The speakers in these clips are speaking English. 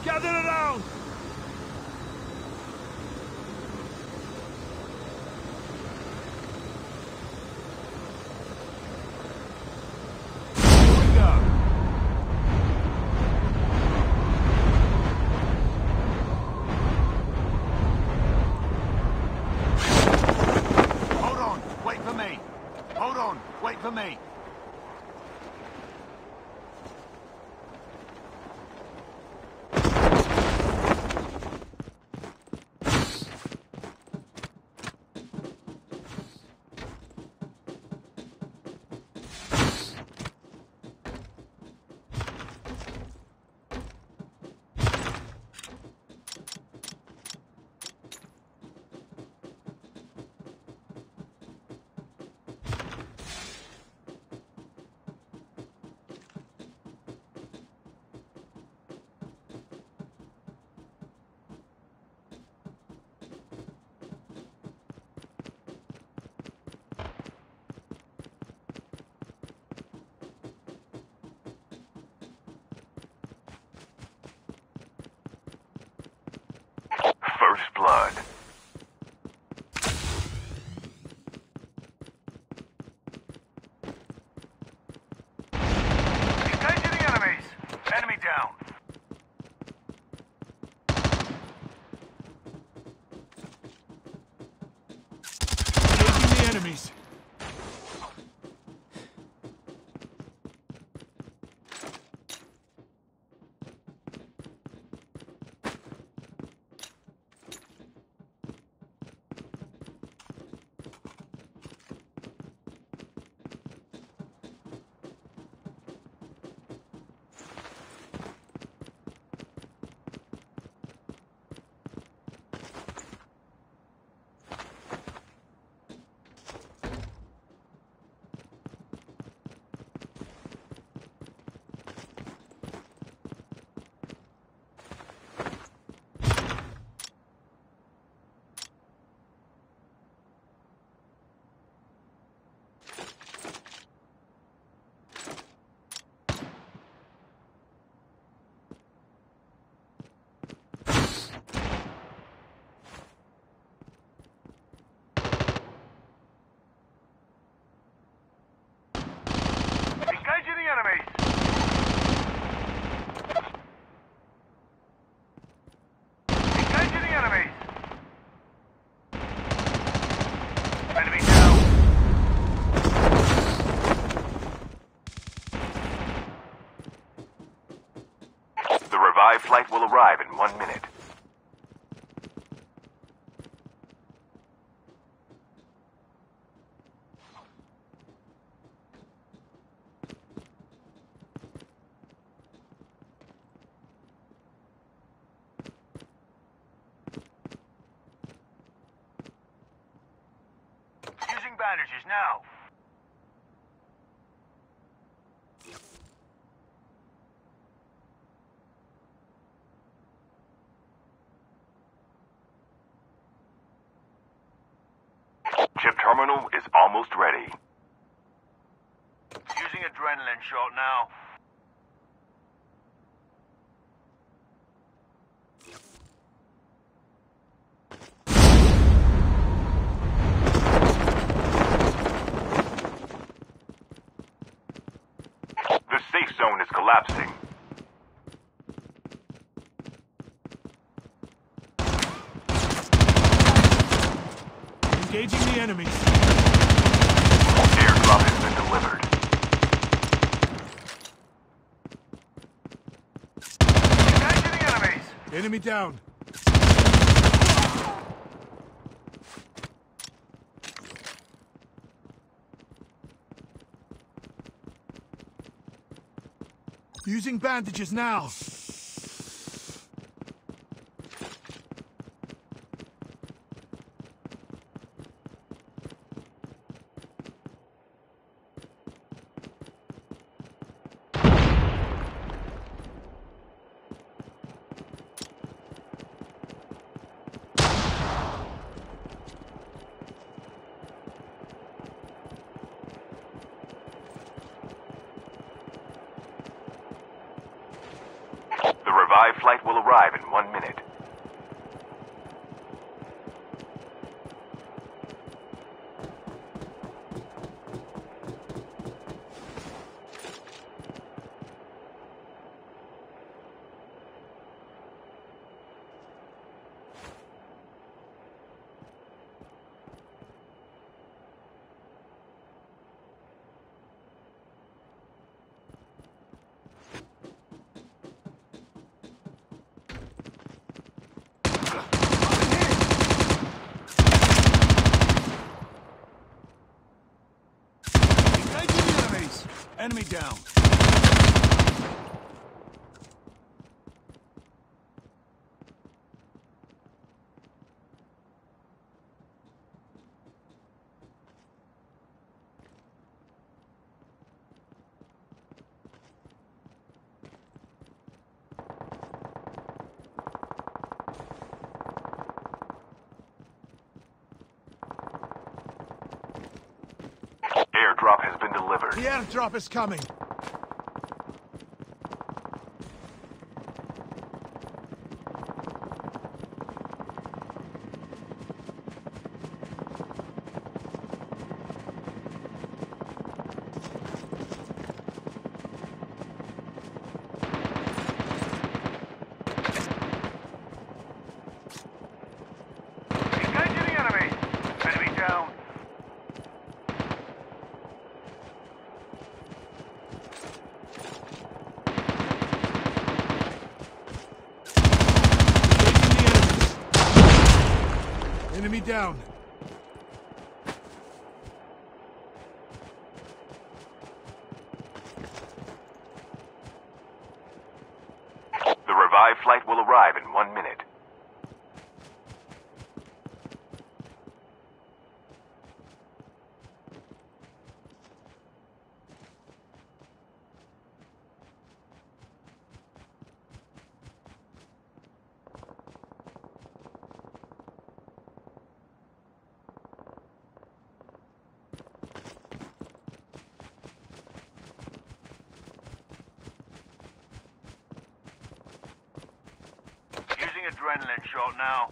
Gather around! Here we go! Hold on, wait for me. Hold on, wait for me. First blood. Engaging the enemies. Enemy down. Engaging the enemies. Engaging the enemies. Engaging the enemies. Enemy down. The revived flight will arrive in 1 minute. Using bandages now. Chip terminal is almost ready. Using adrenaline shot now. The safe zone is collapsing. Engaging the enemies. Airdrop has been delivered. Engaging the enemies. Enemy down. Using bandages now. The revived flight will arrive in 1 minute. Engaging the enemies. Enemy down. Airdrop has been delivered. The airdrop is coming. Engaging the enemy. Enemy down. Enemy down. The revived flight will arrive in 1 minute. Using adrenaline shot now.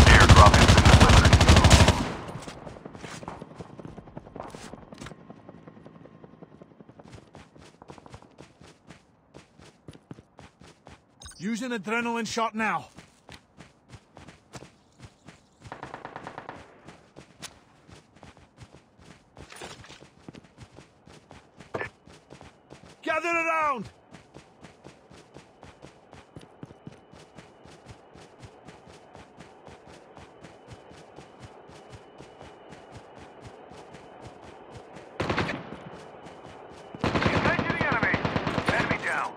Airdrop has been delivered. Use an adrenaline shot now. Gather around! Engaging the enemy. Enemy down.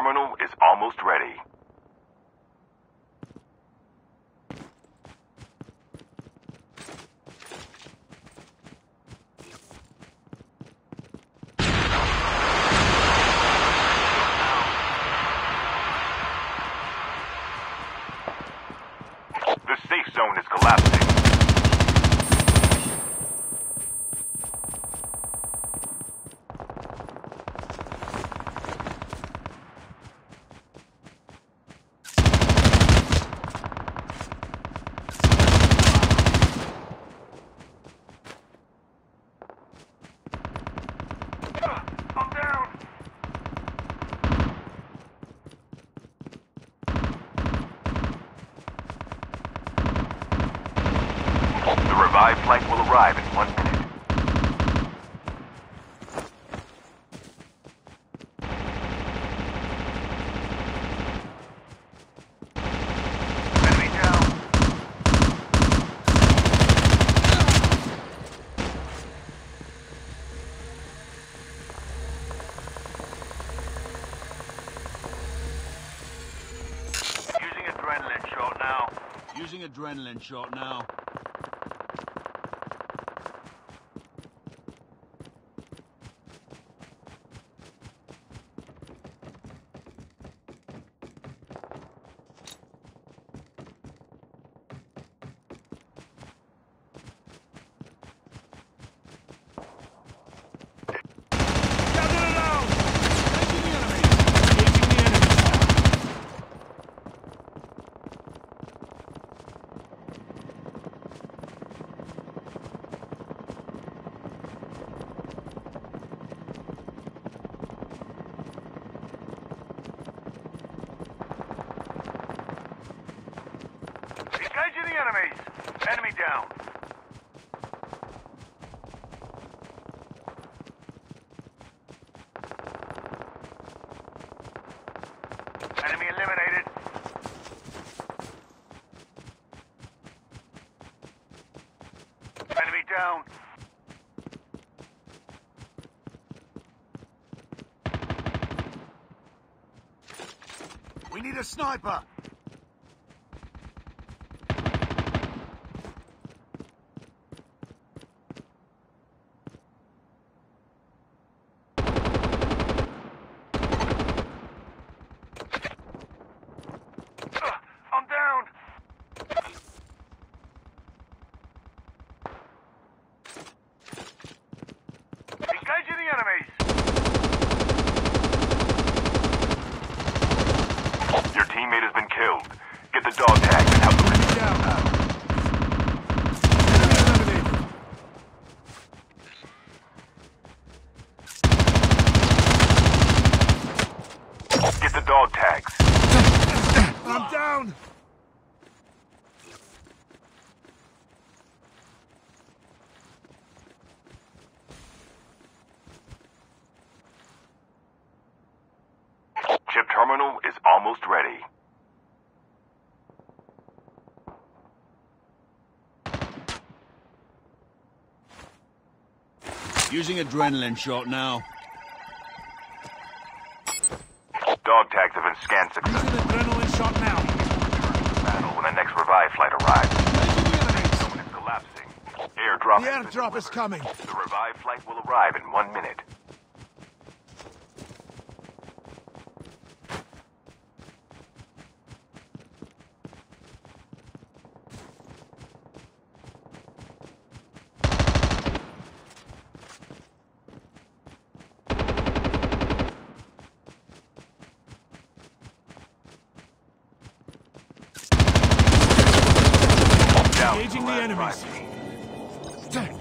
terminal is almost ready. The safe zone is collapsing. I'm down. The revived flight will arrive in 1 minute. Enemy down. Using adrenaline shot now. Using adrenaline shot now. Gather around! Engaging the enemy! Engaging the enemy! Engaging the enemies. Enemy down. Enemy eliminated. Enemy down. We need a sniper. I'm down. Engaging the enemies. Your teammate has been killed. Get the dog tags and help the Enemy down! Enemy eliminated! Get the dog tags. I'm down! Chip terminal is almost ready. Using adrenaline shot now. Dog tags have been scanned Using successfully. adrenaline shot now! Battle when the next revive flight arrives. Engaging the enemies! Zone is collapsing. Airdrop The has been airdrop is delivered. coming! The revive flight will arrive in 1 minute. Down to Engaging the last enemies! five teams.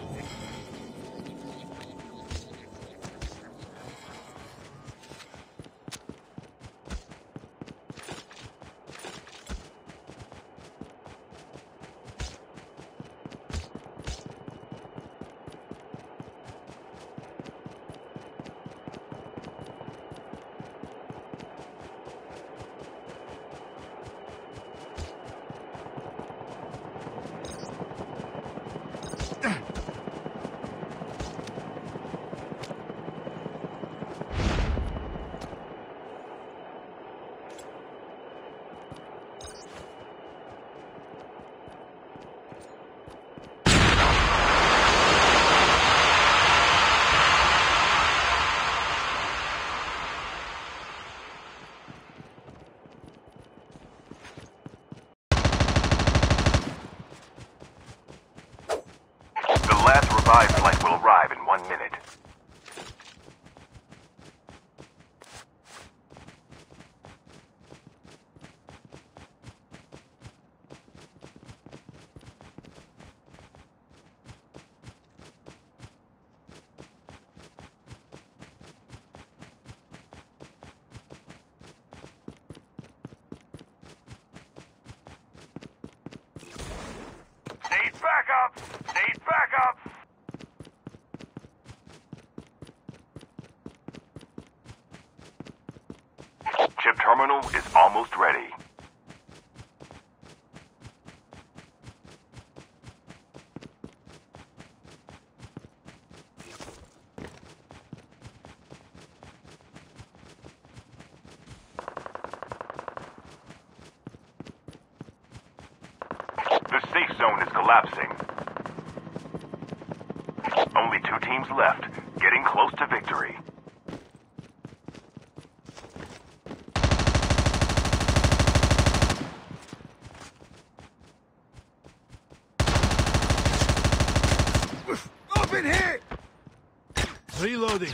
The last revived flight will arrive in 1 minute. Need backup! Need backup! Chip terminal is almost ready. The safe zone is collapsing. Only 2 teams left, getting close to victory. Up in here! Reloading.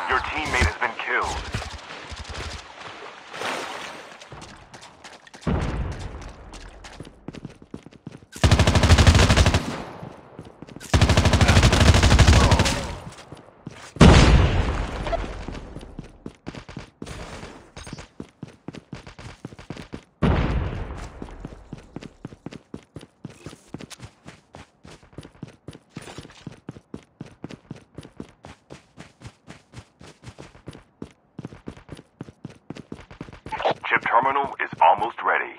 Your teammate has been killed. Chip terminal is almost ready.